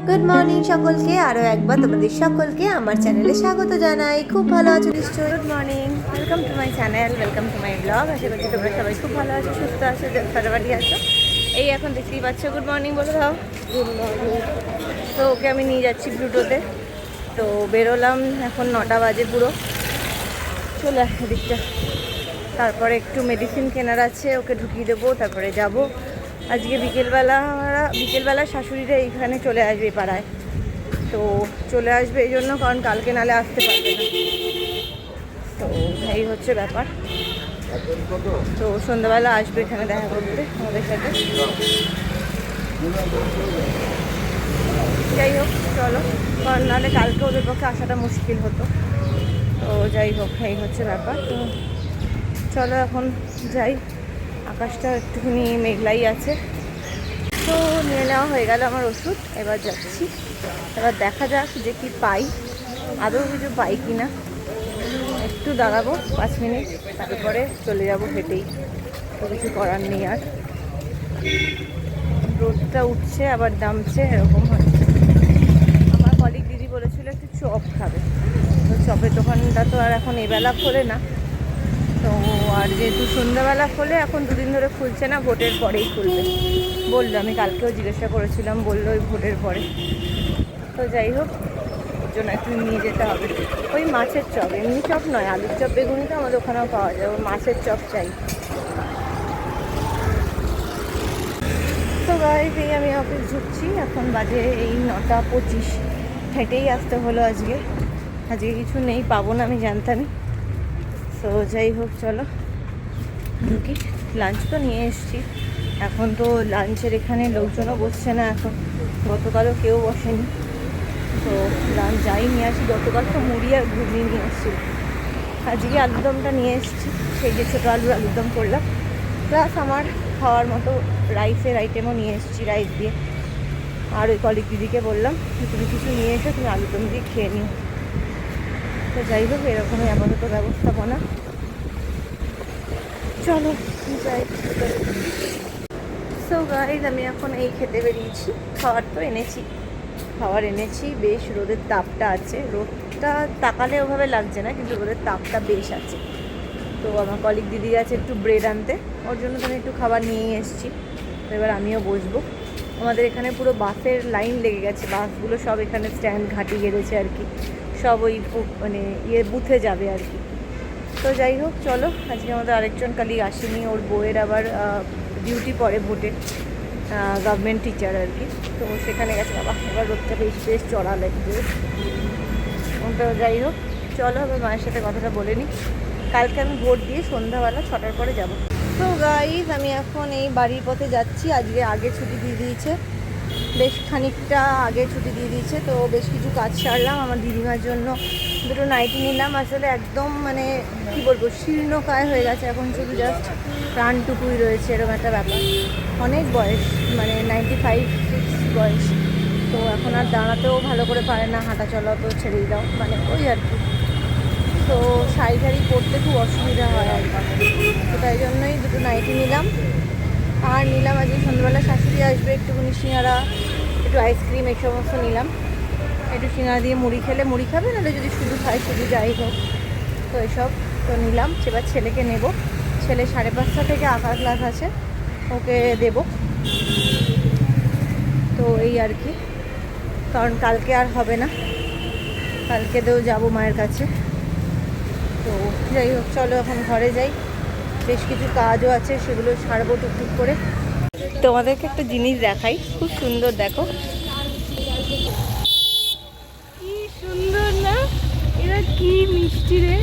Good morning সকলকে, আরও একবার তোমাদের সকলকে আমার চ্যানেলে স্বাগত জানাই। খুব ভালো আছো নিশ্চয়ই। Good morning, welcome to my channel, welcome to my blog. আশা করছি তোমরা সবাই খুব ভালো আছো, সুস্থ আছো, ফাটাফাটি আছো। এই এখন দেখতেই পাচ্ছ, গুড মর্নিং বলে দাও। Good morning. তো ওকে আমি নিয়ে যাচ্ছি ব্লুটোতে। তো বেরোলাম, এখন 9টা বাজে পুরো। চলে আসে দিকটা, তারপরে একটু মেডিসিন কেনার আছে, ওকে ঢুকিয়ে দেবো, তারপরে যাব। আজকে বিকেলবেলা শাশুড়িরা এইখানে চলে আসবে পাড়ায়। তো চলে আসবে এই জন্য, কারণ কালকে নালে আসতে পারবে না। তো এই হচ্ছে ব্যাপার। তো সন্ধ্যাবেলা আসবে এখানে দেখা করতে আমাদের সাথে। যাই হোক চলো, কারণ নাহলে কালকে ওদের পক্ষে আসাটা মুশকিল হতো। তো যাই হোক, এই হচ্ছে ব্যাপার। তো চলো এখন যাই। আকাশটা একটুখানি মেঘলাই আছে। তো নিয়ে নেওয়া হয়ে গেল আমার ওষুধ, এবার যাচ্ছি। এবার দেখা যাক যে কি পাই, আদৌ কিছু পাই কি না। একটু দাঁড়াবো 5 মিনিট, তারপরে চলে যাব হেঁটেই। তো কিছু করার নেই আর। রোদটা উঠছে আবার নামছে, এরকম হচ্ছে। আমার কলিগ দিদি বলেছিল একটু চপ খাবে। তো চপের দোকানটা তো আর এখন এবেলা খোলে না। তো আর যেহেতু সন্ধ্যাবেলা খোলে, এখন 2 দিন ধরে খুলছে না, ভোটের পরেই খুলবে বললো। আমি কালকেও জিজ্ঞাসা করেছিলাম, বললো ওই ভোটের পরে। তো যাই হোক, ওর জন্য একটু নিয়ে যেতে হবে। ওই মাছের চপ, এমনি চপ নয়, আলুর চপ বেগুনি তো আমাদের ওখানেও পাওয়া যায়, ওই মাছের চপ চাই। তো গাইস, এই আমি অফিস ঢুকছি, এখন বাজে এই 9টা 25। হেঁটেই আসতে হলো আজকে কিছু নেই, পাবো না আমি জানতামই। তো যাই হোক চলো ঢুকি। লাঞ্চ তো নিয়ে এসেছি, এখন তো লাঞ্চের এখানে লোকজনও বসছে না এখন, গতকালও কেউ বসেনি। তো লাঞ্চ যাই নিয়ে আসি, গতকাল তো মুড়ি আর ঘুগনি নিয়ে এসেছি। আজকে আলুরদমটা নিয়ে এসেছি, সেই যে ছোটো আলুর আলুরদম করলাম। প্লাস আমার খাওয়ার মতো রাইসের আইটেমও নিয়ে এসেছি, রাইস দিয়ে। আর ওই কলিগ দিদিকে বললাম তুমি কিছু নিয়ে এসে তুমি আলুরদম দিয়ে খেয়ে নিও। তো যাই হোক, এরকমই আপাতত ব্যবস্থাপনা। চলো যাই। সো গাইজ, আমি এখন এই খেতে বেরিয়েছি। খাবার তো এনেছি, বেশ রোদের তাপটা আছে, রোদটা তাকালে ওভাবে লাগছে না, কিন্তু রোদের তাপটা বেশ আছে। তো আমার কলিগ দিদি আছে একটু ব্রেড আনতে, ওর জন্য তো আমি একটু খাবার নিয়েই এসেছি। তো এবার আমিও বসবো। আমাদের এখানে পুরো বাসের লাইন লেগে গেছে, বাসগুলো সব এখানে স্ট্যান্ড ঘাটি গেড়েছে আর কি, সব ওই মানে বুথে যাবে আর কি। তো যাই হোক চলো, আজকে আমাদের আরেকজন কলিগ আসেনি, ওর বউয়ের আবার ডিউটি পড়ে ভোটে, গভর্নমেন্ট টিচার আর কি। তো সেখানে গেছে। বাবা, এবার রোদটা বেশ চড়া লাগছে। তো যাই হোক চলো, আবার মায়ের সাথে কথাটা বলে নিই। কালকে আমি ভোট দিয়ে সন্ধ্যাবেলা 6টার পরে যাব। তো গাইজ, আমি এখন এই বাড়ির পথে যাচ্ছি। আজকে আগে ছুটি দিয়ে দিয়েছে, বেশ খানিকটা আগে ছুটি দিয়ে দিয়েছে। তো বেশ কিছু কাজ সারলাম, আমার দিদিমার জন্য 2টো নাইটি নিলাম। আসলে একদম মানে কি বলবো, শীর্ণকায় হয়ে গেছে, এখন শুধু জাস্ট প্রাণটুকুই রয়েছে, এরকম একটা ব্যাপার। অনেক বয়স, মানে 95-6 বয়স। তো এখন আর দাঁড়াতেও ভালো করে পারে না, হাঁটা চলা তো ছেড়েই দাও, মানে ওই আর কি। তো শাড়ি পরতে খুব অসুবিধা হয় আর কি। তো তাই জন্যই 2টো নাইটি নিলাম। আর নিলাম আজকে সন্ধ্যাবেলা শাশুড়ি আসবে, একটুখানি সিঙ্গারা, একটু আইসক্রিম, এই সমস্ত নিলাম। একটু সিঙ্গারা দিয়ে মুড়ি খেলে মুড়ি খাবে, নাহলে যদি শুধু খায় শুধু, যাই হোক। তো এসব তো নিলাম। এবার ছেলেকে নেব, ছেলে 5:30 থেকে আঁকার ক্লাস আছে, ওকে দেব। তো এই আর কি, কারণ কালকে আর হবে না, কালকেতেও যাবো মায়ের কাছে। তো যাই হোক চলো, এখন ঘরে যাই। বেশ কিছু কাজও আছে, সেগুলো সারবো টুকটুক করে। তোমাদেরকে একটা জিনিস দেখাই, খুব সুন্দর, দেখো কি সুন্দর না, এরা কি মিষ্টি রে।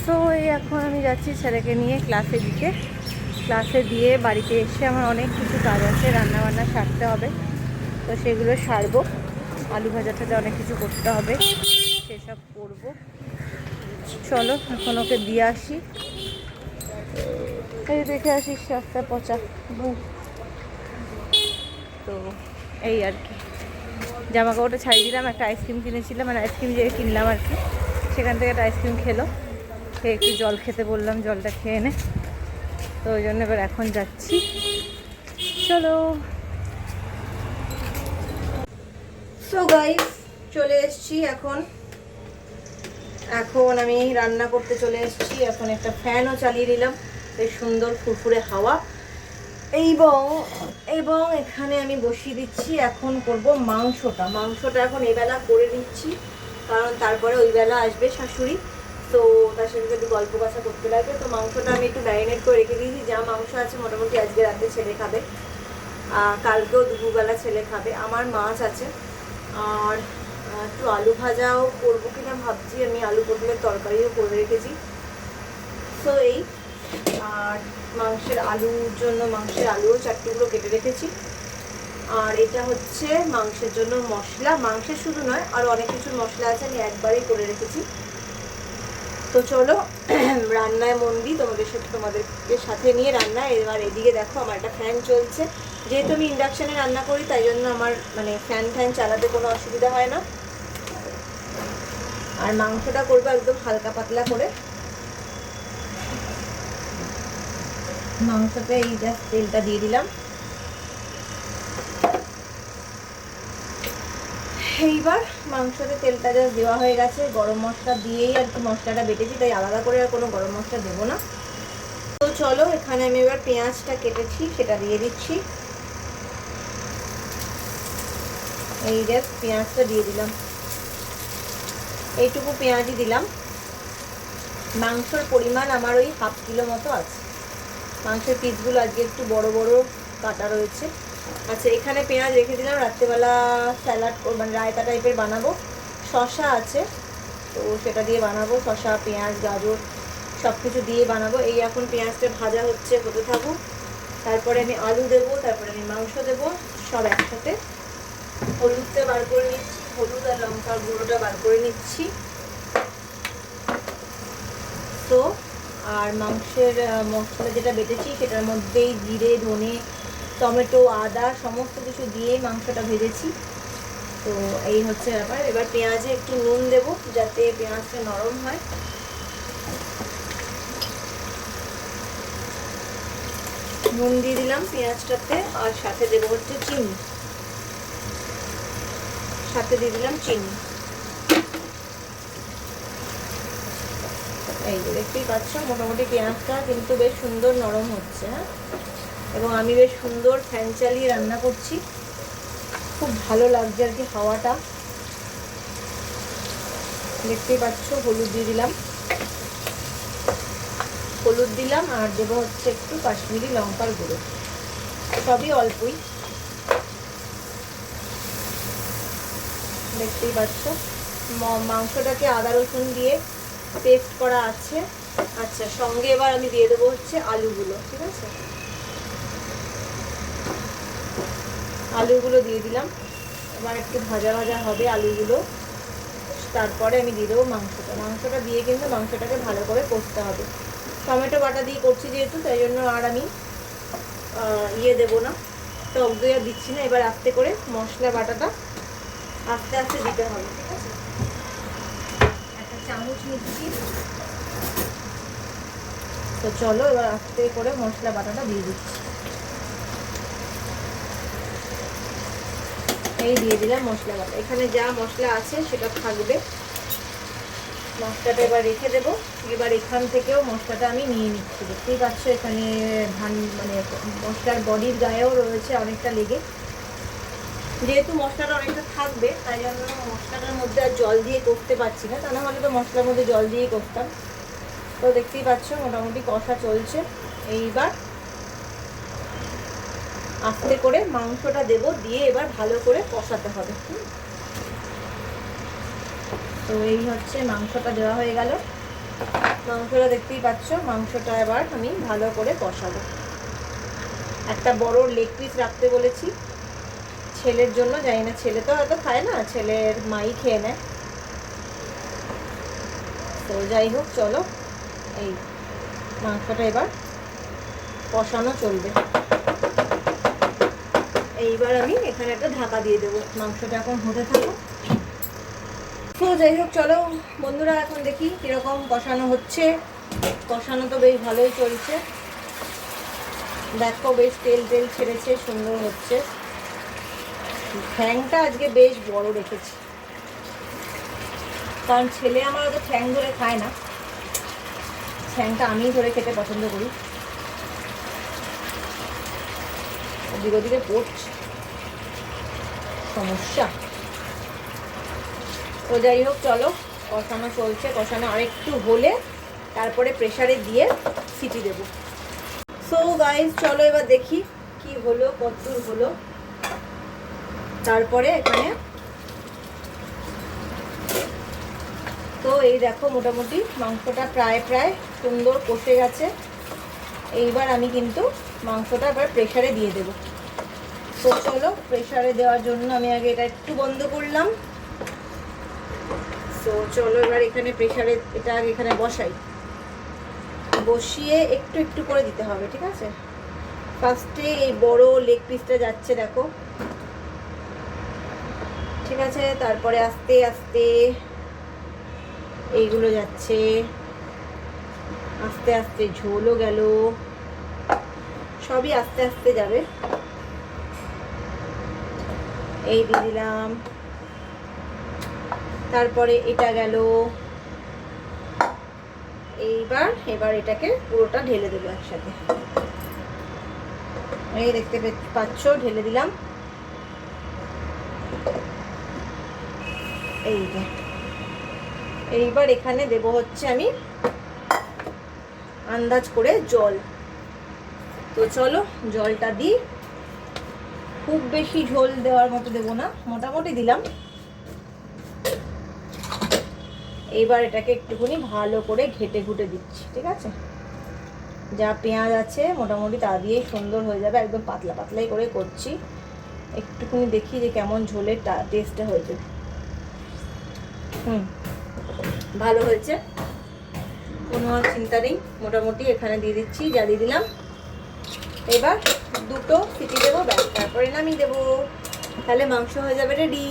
তো এই এখন আমি যাচ্ছি ছেলেকে নিয়ে ক্লাসে দিয়ে বাড়িতে এসে আমার অনেক কিছু কাজ আছে, রান্নাবান্না সারতে হবে। তো সেগুলো সারবো, আলু ভাজাটাতে অনেক কিছু করতে হবে, সেসব করবো। চলো এখন ওকে দিয়ে আসি। এই দেখে আসিস রাস্তায় পচা। তো এই আর কি, জামা কাপড়টা ছাড়িয়ে দিলাম, একটা আইসক্রিম কিনেছিলাম, মানে আইসক্রিম যে কিনলাম আর কি, সেখান থেকে একটা আইসক্রিম খেলো, খেয়ে একটু জল খেতে বললাম, জলটা খেয়ে নে। তো ওই জন্য এবার এখন যাচ্ছি, চলো। সো গাইস চলে এসেছি এখন এখন আমি রান্না করতে চলে এসেছি। এখন একটা ফ্যানও চালিয়ে দিলাম, বেশ সুন্দর ফুরফুরে হাওয়া। এবং এবং এখানে আমি বসিয়ে দিচ্ছি, এখন করব মাংসটা এখন এবেলা করে নিচ্ছি, কারণ তারপরে ওই বেলা আসবে শাশুড়ি, তো তার সাথে একটু গল্প কথা করতে লাগবে। তো মাংসটা আমি একটু ম্যারিনেট করে রেখে দিয়েছি, যা মাংস আছে মোটামুটি আজকে রাতে ছেলে খাবে, কালকেও দুপুরবেলা ছেলে খাবে। আমার মাছ আছে, আর একটু আলু ভাজাও করবো কিনা ভাবছি, আমি আলু পটলের তরকারিও করে রেখেছি। তো এই আর মাংসের আলুও 4 টুকরো কেটে রেখেছি। আর এটা হচ্ছে মাংসের জন্য মশলা, মাংসের শুধু নয় আর অনেক কিছুর মশলা আছে, আমি একবারেই করে রেখেছি। তো চলো রান্নায় মন দিই, তোমাদেরকে সাথে নিয়ে রান্নায়। এবার এদিকে দেখো আমার একটা ফ্যান চলছে, যেহেতু আমি ইন্ডাকশানে রান্না করি তাই জন্য আমার মানে ফ্যান চালাতে কোনো অসুবিধা হয় না। আর মাংসটা করবো একদম হালকা পাতলা করে। মাংসতে এই জাস্ট তেলটা দিয়ে দিলাম। এইবার মাংসতে তেলটা জাস্ট দেওয়া হয়ে গেছে, গরম মশলা দিয়েই আর কি মশলাটা বেটেছি, তাই আলাদা করে আর কোনো গরম মশলা দেবো না। তো চলো এখানে আমি এবার পেঁয়াজটা কেটেছি সেটা দিয়ে দিচ্ছি। এই জাস্ট পেঁয়াজটা দিয়ে দিলাম, এইটুকু পেঁয়াজই দিলাম। মাংসর পরিমাণ আমার ওই 1/2 কিলো মতো আছে। মাংসের পিসগুলো আজকে একটু বড় বড় কাটা রয়েছে। আচ্ছা এখানে পেঁয়াজ রেখে দিলাম, রাত্রেবেলা স্যালাড মানে রায়তা টাইপের বানাবো। শসা আছে, তো সেটা দিয়ে বানাবো, শসা পেঁয়াজ গাজর সব কিছু দিয়ে বানাবো। এই এখন পেঁয়াজটা ভাজা হচ্ছে, হতে থাকুক। তারপরে আমি আলু দেবো, তারপরে আমি মাংস দেবো, সব একসাথে। হলুদটা বার করে নিচ্ছি, হলুদ আর লঙ্কার গুঁড়োটা বার করে নিচ্ছি। তো আর মাংসের মশলা যেটা বেটেছি সেটার মধ্যেই জিরে ধনে টমেটো আদা সমস্ত কিছু দিয়ে মাংসটা ভেজেছি। তো এই হচ্ছে ব্যাপার। এবার পেঁয়াজে একটু নুন দেবো যাতে পেঁয়াজটা নরম হয়। নুন দিয়ে দিলাম পেঁয়াজটাতে, আর সাথে দেবো হচ্ছে চিনি, সাথে দিয়ে দিলাম চিনি। এই যে দেখতেই পাচ্ছ মোটামুটি পেঁয়াজটা কিন্তু বেশ সুন্দর নরম হচ্ছে। হ্যাঁ, এবং আমি বেশ সুন্দর ফ্যান চালিয়ে রান্না করছি, খুব ভালো লাগছে আর কি হাওয়াটা। দেখতেই পাচ্ছ হলুদ দিয়ে দিলাম, হলুদ দিলাম আর দেবো হচ্ছে একটু কাশ্মীরি লঙ্কার গুঁড়ো, সবই অল্পই। দেখতেই পাচ্ছ মাংসটাকে আদা রসুন দিয়ে পেস্ট করা আছে। আচ্ছা সঙ্গে এবার আমি দিয়ে দেবো হচ্ছে আলুগুলো, ঠিক আছে, আলুগুলো দিয়ে দিলাম। এবার একটু ভাজা ভাজা হবে আলুগুলো, তারপরে আমি দিয়ে দেবো মাংসটা দিয়ে কিন্তু মাংসটাকে ভালো করে কষতে হবে। টমেটো বাটা দিয়ে করছি যেহেতু, তাই জন্য আর আমি দেবো না, টক দই আর দিচ্ছি না। এবার আস্তে করে মশলা বাটাটা আস্তে আস্তে দিতে হবে, ঠিক আছে। একটা চামচ নিচ্ছি। তো চলো এবার আস্তে করে মশলা বাটাটা দিয়ে দিচ্ছি। এই দিয়ে দিলাম মশলা বাটা, এখানে যা মশলা আছে সেটা থাকবে। মশলাটা এবার রেখে দেবো। এবার এখান থেকেও মশলাটা আমি নিয়ে নিচ্ছি। দেখতেই পাচ্ছ এখানে মানে মশলার বডির গায়েও রয়েছে অনেকটা লেগে, যেহেতু মশলাটা অনেকটা থাকবে তাই জন্য মশলাটার মধ্যে আর জল দিয়ে করতে পারছি না, তা না হলে তো মশলার মধ্যে জল দিয়েই করতাম। তো দেখতেই পাচ্ছ মোটামুটি কষা চলছে। এইবার আস্তে করে মাংসটা দেবো, দিয়ে এবার ভালো করে কষাতে হবে। তো এই হচ্ছে মাংসটা দেওয়া হয়ে গেল। মাংসটা দেখতেই পাচ্ছ, মাংসটা এবার আমি ভালো করে কষাবো। একটা বড় লেগ পিস রাখতে বলেছি ছেলের জন্য, জানি না ছেলে তো হয়তো খায় না, ছেলের মাই খেয়ে নেয়। তো যাই হোক চলো এই মাংসটা এবার কষানো চলবে। এইবার আমি এখানে একটা ঢাকা দিয়ে দেবো, মাংসটা এখন হতে থাকো। তো যাই হোক চলো বন্ধুরা এখন দেখি কীরকম কষানো হচ্ছে। কষানো তো বেশ ভালোই চলছে, দেখো বেশ তেল ছেড়েছে, সুন্দর হচ্ছে। ঠ্যাংটা আজকে বেশ বড় রেখেছি, কারণ ছেলে আমার তো ঠ্যাং ধরে খায় না, ঠ্যাংটা আমি ধরে খেতে পছন্দ করি। ওদিকে ওদিকে পড়ছে, সমস্যা। তো যাই হোক, চলো কষানো চলছে, কষানো আরেকটু হলে তারপরে প্রেসারে দিয়ে সিটি দেবো। সো গাইস চলো এবার দেখি কি হলো, কতদূর হলো। তারপরে এখানে তো এই দেখো মোটামুটি মাংসটা প্রায় প্রায় সুন্দর কষে গেছে। এইবার আমি কিন্তু মাংসটা এবার প্রেসারে দিয়ে দেবো। তো চলো প্রেসারে দেওয়ার জন্য আমি আগে এটা একটু বন্ধ করলাম। তো চলো এবার এখানে প্রেসারে এটা আগে এখানে বসাই, বসিয়ে একটু একটু করে দিতে হবে, ঠিক আছে? ফার্স্টে এই বড় লেগ পিসটা যাচ্ছে দেখো, ঠিক আছে? তারপরে আস্তে আস্তে এইগুলো যাচ্ছে, আস্তে আস্তে ঝোলও গেল, সবই আস্তে আস্তে যাবে। এই দিয়ে দিলাম, তারপরে এটা গেল। এবার এটাকে পুরোটা ঢেলে দেবো একসাথে। এই দেখতে পাচ্ছ ঢেলে দিলাম। এইবার এখানে দেব হচ্ছে আমি আন্দাজ করে জল। তো চলো জলটা দিই, খুব বেশি ঝোল দেওয়ার মতো দেবো না, মোটামুটি দিলাম। এইবার এটাকে একটুখানি ভালো করে ঘেটে ঘুটে দিচ্ছি, ঠিক আছে? যা পেঁয়াজ আছে মোটামুটি তা দিয়েই সুন্দর হয়ে যাবে, একদম পাতলা পাতলাই করে করছি। একটুখানি দেখি যে কেমন ঝোলের টেস্টটা হয়েছে। ভালো হয়েছে, কোনো আর চিন্তা নেই। মোটামুটি এখানে দিয়ে দিচ্ছি, জ্বালিয়ে দিলাম। এবার দুটো সিটি দেবো, ব্যাস, তারপরে নামিয়ে দেবো, তাহলে মাংস হয়ে যাবে রেডি।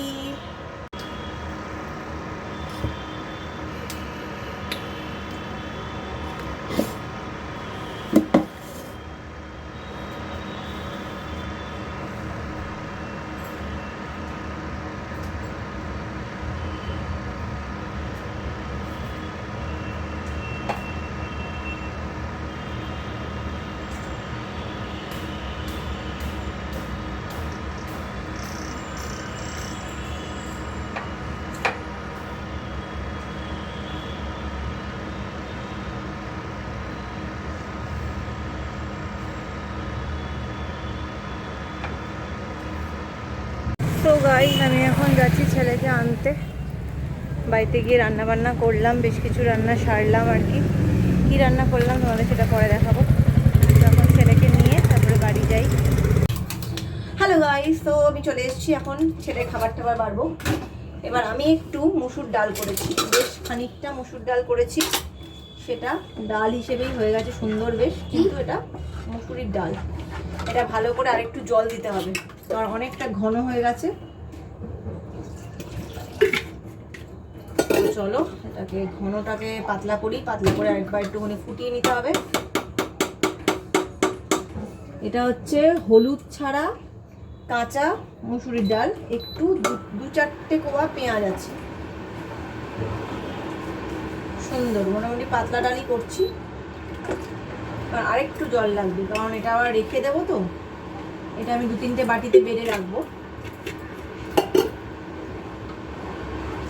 তো গাইস আমি এখন যাচ্ছি ছেলেকে আনতে। বাড়িতে গিয়ে রান্না বান্না করলাম, বেশ কিছু রান্না সারলাম আর কি। কী রান্না করলাম তোমাদের সেটা পরে দেখাবো, যখন ছেলেকে নিয়ে তারপরে বাড়ি যাই। হ্যালো গাইস, তো আমি চলে এসেছি, এখন ছেলে খাবার টাবার বাড়বো। এবার আমি একটু মুসুর ডাল করেছি, বেশ খানিকটা মুসুর ডাল করেছি, সেটা ডাল হিসেবেই হয়ে গেছে সুন্দর বেশ, কিন্তু এটা মুসুরির ডাল। এটা ভালো করে আরেকটু জল দিতে হবে, কারণ অনেকটা ঘন হয়ে গেছে। চলো এটাকে ঘনটাকে পাতলা করি, পাতলা করে আরেকবার একটুখানি ফুটিয়ে নিতে হবে। এটা হচ্ছে হলুদ ছাড়া কাঁচা মুসুরির ডাল, একটু দু চারটে কোয়া পেঁয়াজ আছে, সুন্দর মোটামুটি পাতলা ডালই করছি। কারণ আরেকটু জল লাগবে, কারণ এটা আবার রেখে দেবো, তো এটা আমি 2-3টে বাটিতে বেড়ে রাখবো,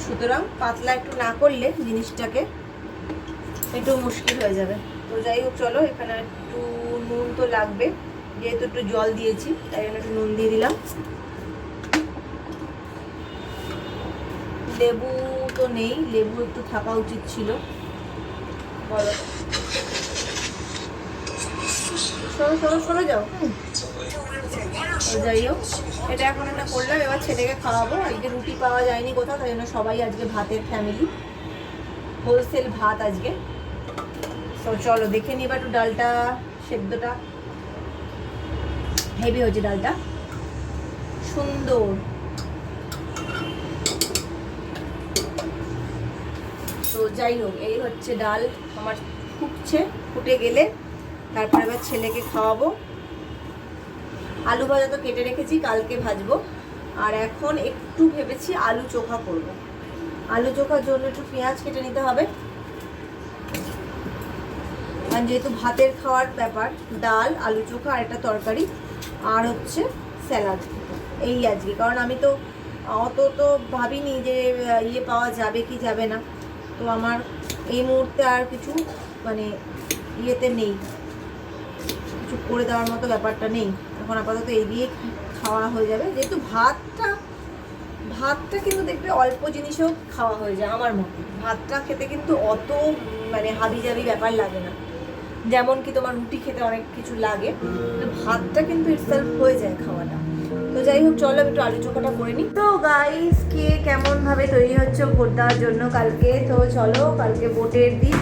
সুতরাং পাতলা একটু না করলে জিনিসটাকে একটু মুশকিল হয়ে যাবে। তো যাই হোক চলো, এখানে একটু নুন তো লাগবে, যেহেতু একটু জল দিয়েছি তাই জন্য একটু নুন দিয়ে দিলাম। লেবু তো নেই, লেবু একটু থাকা উচিত ছিল, বলো। সরো যাও। যাই হোক, এটা এখন একটা করলাম, এবার ছেলেকে খাওয়াবো। আজকে রুটি পাওয়া যায়নি কোথাও, তাই জন্য সবাই আজকে ভাতের ফ্যামিলি, হোলসেল ভাত আজকে। তো চলো দেখে নিই এবার একটু ডালটা, সেদ্ধটা হেভি হয়েছে ডালটা, সুন্দর। তো যাই হোক, এই হচ্ছে ডাল আমার ফুটছে, ফুটে গেলে তারপরে এবার ছেলেকে খাওয়াবো। আলু ভাজা তো কেটে রেখেছি, কালকে ভাজবো। আর এখন একটু ভেবেছি আলু চোখা করব। আলু চোখার জন্য একটু পেঁয়াজ কেটে নিতে হবে, কারণ যেহেতু ভাতের খাওয়ার ব্যাপার, ডাল, আলু চোখা আর একটা তরকারি আর হচ্ছে স্যালাড, এই আজকে। কারণ আমি তো অত তো ভাবিনি যে ইয়ে পাওয়া যাবে কি যাবে না, তো আমার এই মুহূর্তে আর কিছু মানে ইয়েতে নেই, কিছু করে দেওয়ার মতো ব্যাপারটা নেই। এখন আপাতত এই দিয়ে খাওয়া হয়ে যাবে, যেহেতু ভাতটা কিন্তু দেখবে অল্প জিনিসেও খাওয়া হয়ে যায় আমার মতে। ভাতটা খেতে কিন্তু অত মানে হাবিজাবি ব্যাপার লাগে না, যেমন কি তোমার রুটি খেতে অনেক কিছু লাগে, তো ভাতটা কিন্তু ইটসেলফ হয়ে যায় খাওয়াটা। তো যাই হোক, চলো আমি একটু আলু চোখাটা করে নিই। তো গাইস, কে কেমন ভাবে তৈরি হচ্ছে ভোট দেওয়ার জন্য কালকে, তো চলো কালকে ভোটের দিন।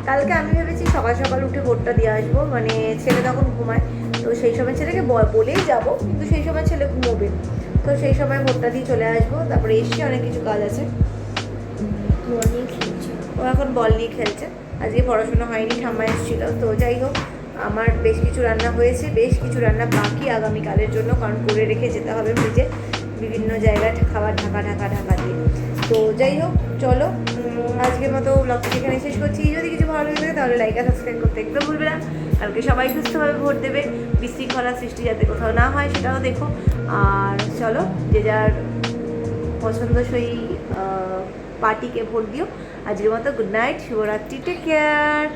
কালকে আমি ভেবেছি সকাল সকাল উঠে ভোটটা দিয়ে আসবো, মানে ছেলে তখন ঘুমায়, তো সেই সময় ছেলেকে বলেই যাবো, কিন্তু সেই সময় ছেলে ঘুমোবে, তো সেই সময় ভোটটা দিয়ে চলে আসবো। তারপরে এসে অনেক কিছু কাজ আছে। ও এখন বল নিয়ে খেলছে, আজকে পড়াশোনা হয়নি, ঠাম্মা এসেছিল। তো যাই হোক, আমার বেশ কিছু রান্না হয়েছে, বেশ কিছু রান্না বাকি আগামীকালের জন্য, কারণ করে রেখে যেতে হবে ফ্রিজে বিভিন্ন জায়গায় খাবার ঢাকা দিয়ে। তো যাই হোক, চলো আজকের মতো ব্লগটি এখানে শেষ করছি। যদি কিছু ভালো লাগে তাহলে লাইক আর সাবস্ক্রাইব করতে একদম ভুলবে না। কালকে সবাই সুস্থভাবে ভোট দেবে, বিশৃঙ্খলা সৃষ্টি যাতে কোথাও না হয় সেটাও দেখো। আর চলো, যে যার পছন্দসই পার্টিকে ভোট দিও। আজকের মতো গুড নাইট, শুভরাত্রি, টেক কেয়ার।